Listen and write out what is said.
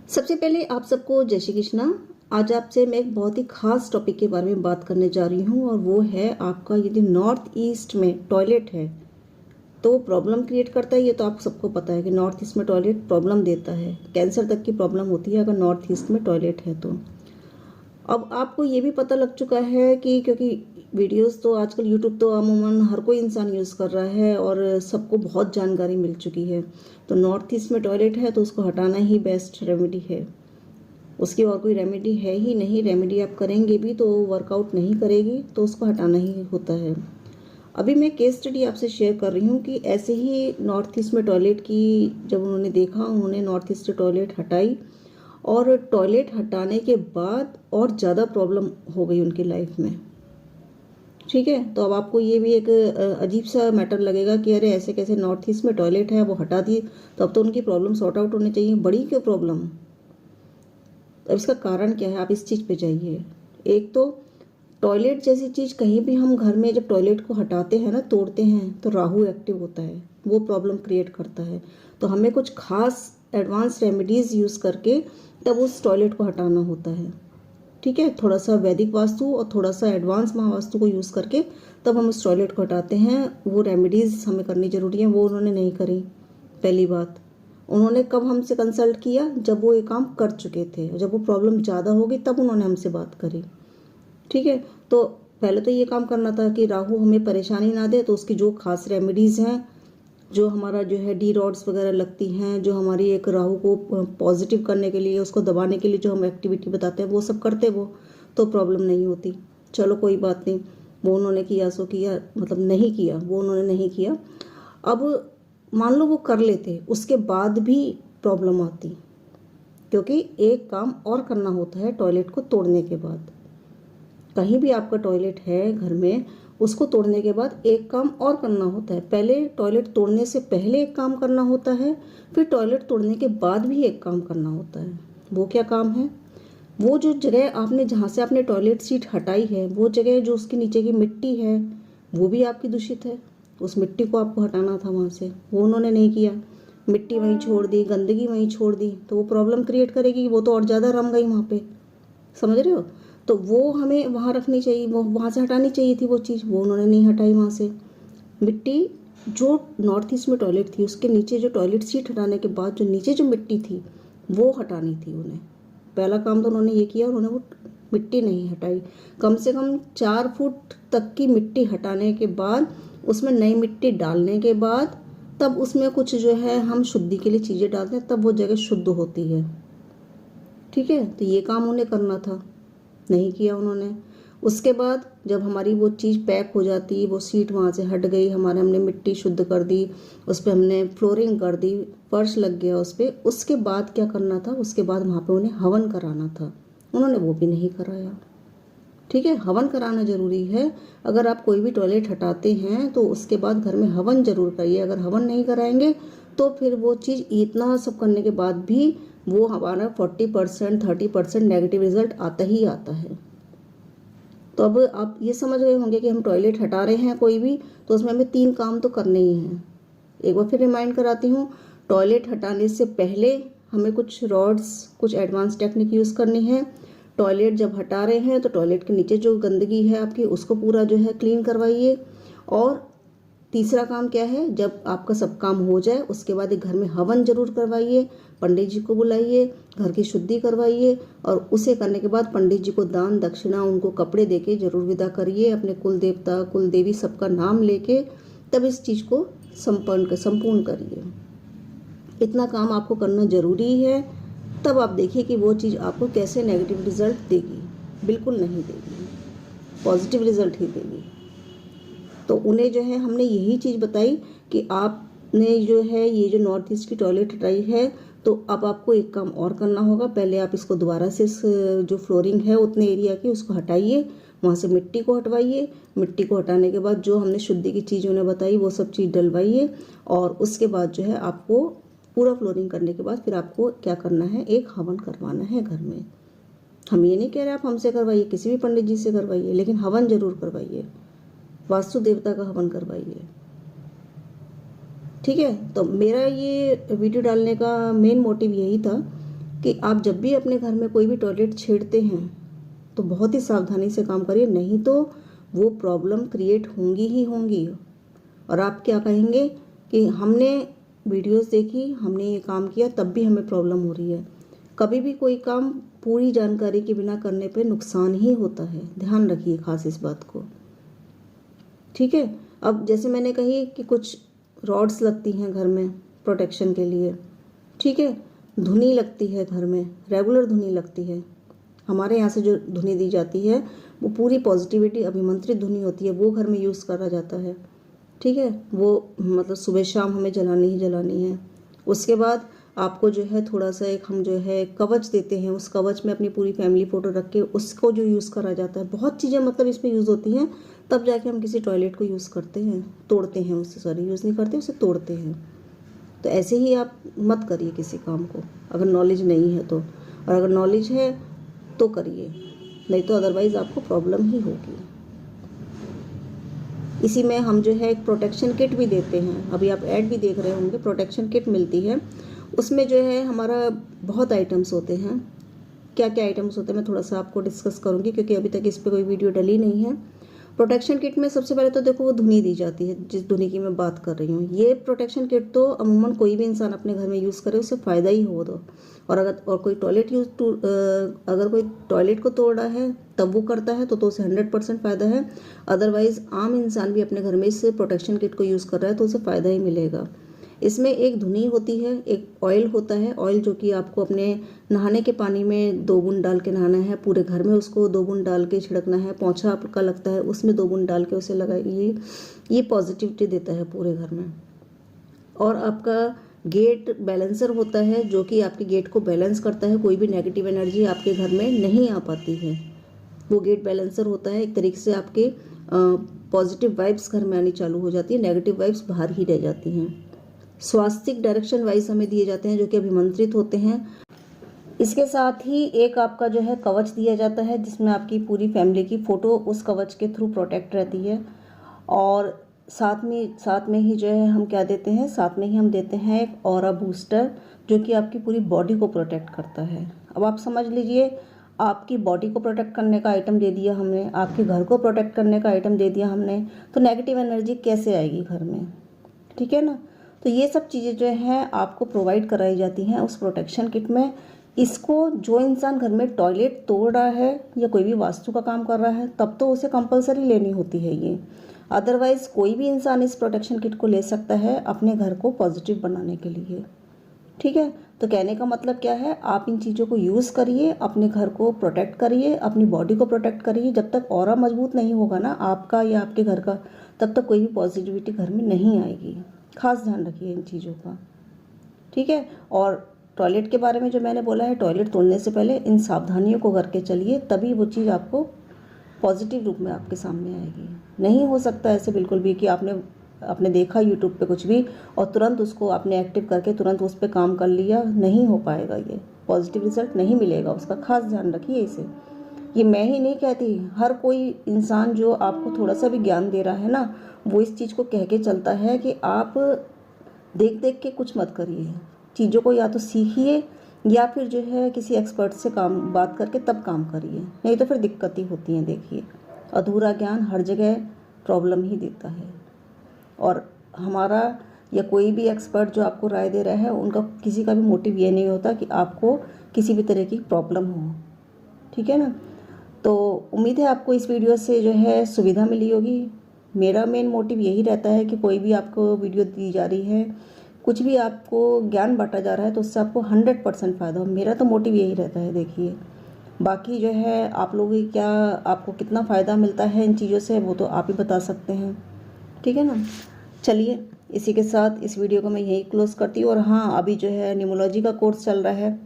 सबसे पहले आप सबको जय श्री कृष्णा। आज आपसे मैं एक बहुत ही खास टॉपिक के बारे में बात करने जा रही हूँ और वो है आपका यदि नॉर्थ ईस्ट में टॉयलेट है तो प्रॉब्लम क्रिएट करता है। ये तो आप सबको पता है कि नॉर्थ ईस्ट में टॉयलेट प्रॉब्लम देता है, कैंसर तक की प्रॉब्लम होती है अगर नॉर्थ ईस्ट में टॉयलेट है तो। अब आपको ये भी पता लग चुका है कि क्योंकि वीडियोस तो आजकल यूट्यूब तो अमूमन हर कोई इंसान यूज़ कर रहा है और सबको बहुत जानकारी मिल चुकी है। तो नॉर्थ ईस्ट में टॉयलेट है तो उसको हटाना ही बेस्ट रेमेडी है, उसकी और कोई रेमेडी है ही नहीं। रेमेडी आप करेंगे भी तो वर्कआउट नहीं करेगी, तो उसको हटाना ही होता है। अभी मैं केस स्टडी आपसे शेयर कर रही हूँ कि ऐसे ही नॉर्थ ईस्ट में टॉयलेट की जब उन्होंने देखा, उन्होंने नॉर्थ ईस्ट से टॉयलेट हटाई और टॉयलेट हटाने के बाद और ज़्यादा प्रॉब्लम हो गई उनकी लाइफ में। ठीक है, तो अब आपको ये भी एक अजीब सा मैटर लगेगा कि अरे ऐसे कैसे, नॉर्थ ईस्ट में टॉयलेट है वो हटा दी तो अब तो उनकी प्रॉब्लम सॉर्ट आउट होनी चाहिए, बड़ी क्यों प्रॉब्लम। अब इसका कारण क्या है, आप इस चीज़ पे जाइए। एक तो टॉयलेट जैसी चीज़ कहीं भी हम घर में जब टॉयलेट को हटाते हैं ना, तोड़ते हैं, तो राहु एक्टिव होता है, वो प्रॉब्लम क्रिएट करता है। तो हमें कुछ खास एडवांस रेमेडीज़ यूज़ करके तब उस टॉयलेट को हटाना होता है। ठीक है, थोड़ा सा वैदिक वास्तु और थोड़ा सा एडवांस महावास्तु को यूज़ करके तब हम उस टॉयलेट को हटाते हैं। वो रेमेडीज़ हमें करनी ज़रूरी है, वो उन्होंने नहीं करी। पहली बात, उन्होंने कब हमसे कंसल्ट किया, जब वो ये काम कर चुके थे, जब वो प्रॉब्लम ज़्यादा हो गई तब उन्होंने हमसे बात करी। ठीक है, तो पहले तो ये काम करना था कि राहु हमें परेशानी ना दे, तो उसकी जो खास रेमेडीज़ हैं, जो हमारा जो है डी रॉड्स वगैरह लगती हैं, जो हमारी एक राहु को पॉजिटिव करने के लिए, उसको दबाने के लिए जो हम एक्टिविटी बताते हैं वो सब करते वो, तो प्रॉब्लम नहीं होती। चलो कोई बात नहीं, वो उन्होंने किया सो किया, मतलब नहीं किया वो उन्होंने नहीं किया। अब मान लो वो कर लेते, उसके बाद भी प्रॉब्लम आती, क्योंकि एक काम और करना होता है टॉयलेट को तोड़ने के बाद। कहीं भी आपका टॉयलेट है घर में, उसको तोड़ने के बाद एक काम और करना होता है। पहले टॉयलेट तोड़ने से पहले एक काम करना होता है, फिर टॉयलेट तोड़ने के बाद भी एक काम करना होता है। वो क्या काम है, वो जो जगह आपने जहाँ से आपने टॉयलेट सीट हटाई है, वो जगह जो उसके नीचे की मिट्टी है वो भी आपकी दूषित है। उस मिट्टी को आपको हटाना था वहाँ से, वो उन्होंने नहीं किया। मिट्टी वहीं छोड़ दी, गंदगी वहीं छोड़ दी, तो वो प्रॉब्लम क्रिएट करेगी, वो तो और ज़्यादा रम गई वहाँ पे। समझ रहे हो, तो वो हमें वहाँ रखनी चाहिए, वो वहाँ से हटानी चाहिए थी वो चीज़, वो उन्होंने नहीं हटाई वहाँ से। मिट्टी जो नॉर्थ ईस्ट में टॉयलेट थी उसके नीचे जो टॉयलेट सीट हटाने के बाद जो नीचे जो मिट्टी थी वो हटानी थी उन्हें। पहला काम तो उन्होंने ये किया, उन्होंने वो मिट्टी नहीं हटाई। कम से कम 4 फुट तक की मिट्टी हटाने के बाद, उसमें नई मिट्टी डालने के बाद, तब उसमें कुछ जो है हम शुद्धि के लिए चीज़ें डालते हैं, तब वो जगह शुद्ध होती है। ठीक है, तो ये काम उन्हें करना था, नहीं किया उन्होंने। उसके बाद जब हमारी वो चीज़ पैक हो जाती, वो सीट वहाँ से हट गई, हमारे हमने मिट्टी शुद्ध कर दी, उस पर हमने फ्लोरिंग कर दी, फर्श लग गया उस पर, उसके बाद क्या करना था, उसके बाद वहाँ पे उन्हें हवन कराना था, उन्होंने वो भी नहीं कराया। ठीक है, हवन कराना जरूरी है। अगर आप कोई भी टॉयलेट हटाते हैं तो उसके बाद घर में हवन जरूर करिए। अगर हवन नहीं कराएंगे तो फिर वो चीज़ इतना सब करने के बाद भी वो हमारा 40% 30% नेगेटिव रिजल्ट आता ही आता है। तो अब आप ये समझ गए होंगे कि हम टॉयलेट हटा रहे हैं कोई भी, तो उसमें हमें 3 काम तो करने ही हैं। एक बार फिर रिमाइंड कराती हूँ, टॉयलेट हटाने से पहले हमें कुछ रॉड्स, कुछ एडवांस टेक्निक यूज़ करनी है। टॉयलेट जब हटा रहे हैं तो टॉयलेट के नीचे जो गंदगी है आपकी, उसको पूरा जो है क्लीन करवाइए। और तीसरा काम क्या है, जब आपका सब काम हो जाए उसके बाद एक घर में हवन जरूर करवाइए, पंडित जी को बुलाइए, घर की शुद्धि करवाइए, और उसे करने के बाद पंडित जी को दान दक्षिणा, उनको कपड़े देके जरूर विदा करिए, अपने कुल देवता कुल देवी सबका नाम लेके तब इस चीज़ को संपूर्ण करिए। इतना काम आपको करना जरूरी है, तब आप देखिए कि वो चीज़ आपको कैसे नेगेटिव रिजल्ट देगी। बिल्कुल नहीं देगी, पॉजिटिव रिजल्ट ही देगी। तो उन्हें जो है हमने यही चीज़ बताई कि आपने जो है ये जो नॉर्थ ईस्ट की टॉयलेट हटाई है, तो अब आपको एक काम और करना होगा। पहले आप इसको दोबारा से जो फ्लोरिंग है उतने एरिया की उसको हटाइए, वहाँ से मिट्टी को हटवाइए। मिट्टी को हटाने के बाद जो हमने शुद्धि की चीज़ उन्हें बताई वो सब चीज़ डलवाइए, और उसके बाद जो है आपको पूरा फ्लोरिंग करने के बाद फिर आपको क्या करना है, एक हवन करवाना है घर में। हम ये नहीं कह रहे आप हमसे करवाइए, किसी भी पंडित जी से करवाइए, लेकिन हवन जरूर करवाइए, वास्तु देवता का हवन करवाइए। ठीक है, तो मेरा ये वीडियो डालने का मेन मोटिव यही था कि आप जब भी अपने घर में कोई भी टॉयलेट छेड़ते हैं तो बहुत ही सावधानी से काम करिए, नहीं तो वो प्रॉब्लम क्रिएट होंगी ही होंगी। और आप क्या कहेंगे कि हमने वीडियोस देखी, हमने ये काम किया, तब भी हमें प्रॉब्लम हो रही है। कभी भी कोई काम पूरी जानकारी के बिना करने पे नुकसान ही होता है, ध्यान रखिए खास इस बात को, ठीक है। अब जैसे मैंने कही कि कुछ रॉड्स लगती हैं घर में प्रोटेक्शन के लिए, ठीक है। धुनी लगती है घर में, रेगुलर धुनी लगती है। हमारे यहाँ से जो धुनी दी जाती है वो पूरी पॉजिटिविटी अभिमंत्रित धुनी होती है, वो घर में यूज़ करा जाता है, ठीक है। वो मतलब सुबह शाम हमें जलानी ही जलानी है। उसके बाद आपको जो है थोड़ा सा एक हम जो है कवच देते हैं, उस कवच में अपनी पूरी फैमिली फ़ोटो रख के उसको जो यूज़ करा जाता है। बहुत चीज़ें मतलब इसमें यूज़ होती हैं, तब जाके हम किसी टॉयलेट को यूज़ करते हैं, तोड़ते हैं उससे, सॉरी यूज़ नहीं करते, उसे तोड़ते हैं। तो ऐसे ही आप मत करिए किसी काम को अगर नॉलेज नहीं है तो, और अगर नॉलेज है तो करिए, नहीं तो अदरवाइज़ आपको प्रॉब्लम ही होगी। इसी में हम जो है एक प्रोटेक्शन किट भी देते हैं, अभी आप ऐड भी देख रहे होंगे, प्रोटेक्शन किट मिलती है। उसमें जो है हमारा बहुत आइटम्स होते हैं। क्या क्या आइटम्स होते हैं मैं थोड़ा सा आपको डिस्कस करूंगी, क्योंकि अभी तक इस पर कोई वीडियो डली नहीं है। प्रोटेक्शन किट में सबसे पहले तो देखो वो धुनी दी जाती है, जिस धुनी की मैं बात कर रही हूँ। ये प्रोटेक्शन किट तो अमूमन कोई भी इंसान अपने घर में यूज़ करे, उससे फ़ायदा ही हो तो। और अगर कोई अगर कोई टॉयलेट को तोड़ रहा है तब वो करता है तो उसे 100% फ़ायदा है। अदरवाइज़ आम इंसान भी अपने घर में इस प्रोटेक्शन किट को यूज़ कर रहा है तो उसे फ़ायदा ही मिलेगा। इसमें एक धुनी होती है, एक ऑयल होता है, ऑयल जो कि आपको अपने नहाने के पानी में 2 बूंद डाल के नहाना है, पूरे घर में उसको 2 बूंद डाल के छिड़कना है। पोंछा आपका लगता है उसमें 2 बूंद डाल के उसे लगाइए, ये पॉजिटिविटी देता है पूरे घर में। और आपका गेट बैलेंसर होता है जो कि आपके गेट को बैलेंस करता है, कोई भी नेगेटिव एनर्जी आपके घर में नहीं आ पाती है। वो गेट बैलेंसर होता है, एक तरीके से आपके पॉजिटिव वाइब्स घर में आनी चालू हो जाती है, नेगेटिव वाइब्स बाहर ही रह जाती हैं। स्वास्तिक डायरेक्शन वाइज हमें दिए जाते हैं जो कि अभिमंत्रित होते हैं। इसके साथ ही एक आपका जो है कवच दिया जाता है जिसमें आपकी पूरी फैमिली की फ़ोटो उस कवच के थ्रू प्रोटेक्ट रहती है। और साथ में ही जो है हम क्या देते हैं, साथ में ही हम देते हैं एक ऑरा बूस्टर जो कि आपकी पूरी बॉडी को प्रोटेक्ट करता है। अब आप समझ लीजिए, आपकी बॉडी को प्रोटेक्ट करने का आइटम दे दिया हमने, आपके घर को प्रोटेक्ट करने का आइटम दे दिया हमने, तो नेगेटिव एनर्जी कैसे आएगी घर में, ठीक है ना। तो ये सब चीज़ें जो हैं आपको प्रोवाइड कराई जाती हैं उस प्रोटेक्शन किट में। इसको जो इंसान घर में टॉयलेट तोड़ रहा है या कोई भी वास्तु का काम कर रहा है तब तो उसे कंपलसरी लेनी होती है ये, अदरवाइज़ कोई भी इंसान इस प्रोटेक्शन किट को ले सकता है अपने घर को पॉजिटिव बनाने के लिए, ठीक है। तो कहने का मतलब क्या है, आप इन चीज़ों को यूज़ करिए, अपने घर को प्रोटेक्ट करिए, अपनी बॉडी को प्रोटेक्ट करिए। जब तक ऑरा मजबूत नहीं होगा ना आपका या आपके घर का, तब तक कोई भी पॉजिटिविटी घर में नहीं आएगी। खास ध्यान रखिए इन चीज़ों का, ठीक है। और टॉयलेट के बारे में जो मैंने बोला है, टॉयलेट तोड़ने से पहले इन सावधानियों को करके चलिए, तभी वो चीज़ आपको पॉजिटिव रूप में आपके सामने आएगी। नहीं हो सकता ऐसे बिल्कुल भी कि आपने देखा यूट्यूब पे कुछ भी और तुरंत उसको आपने एक्टिव करके तुरंत उस पर काम कर लिया, नहीं हो पाएगा, ये पॉजिटिव रिजल्ट नहीं मिलेगा उसका। खास ध्यान रखिए इसे। ये मैं ही नहीं कहती, हर कोई इंसान जो आपको थोड़ा सा भी ज्ञान दे रहा है ना, वो इस चीज़ को कह के चलता है कि आप देख देख के कुछ मत करिए, चीज़ों को या तो सीखिए या फिर जो है किसी एक्सपर्ट से बात करके तब काम करिए, नहीं तो फिर दिक्कत ही होती हैं। देखिए, अधूरा ज्ञान हर जगह प्रॉब्लम ही देता है। और हमारा या कोई भी एक्सपर्ट जो आपको राय दे रहा है, उनका किसी का भी मोटिव ये नहीं होता कि आपको किसी भी तरह की प्रॉब्लम हो, ठीक है ना। तो उम्मीद है आपको इस वीडियो से जो है सुविधा मिली होगी। मेरा मेन मोटिव यही रहता है कि कोई भी आपको वीडियो दी जा रही है, कुछ भी आपको ज्ञान बांटा जा रहा है, तो उससे आपको 100% फ़ायदा हो। मेरा तो मोटिव यही रहता है। देखिए, बाकी जो है आप लोगों की क्या, आपको कितना फ़ायदा मिलता है इन चीज़ों से, वो तो आप ही बता सकते हैं, ठीक है ना। चलिए, इसी के साथ इस वीडियो को मैं यही क्लोज़ करती हूँ। और हाँ, अभी जो है न्यूमोलॉजी का कोर्स चल रहा है,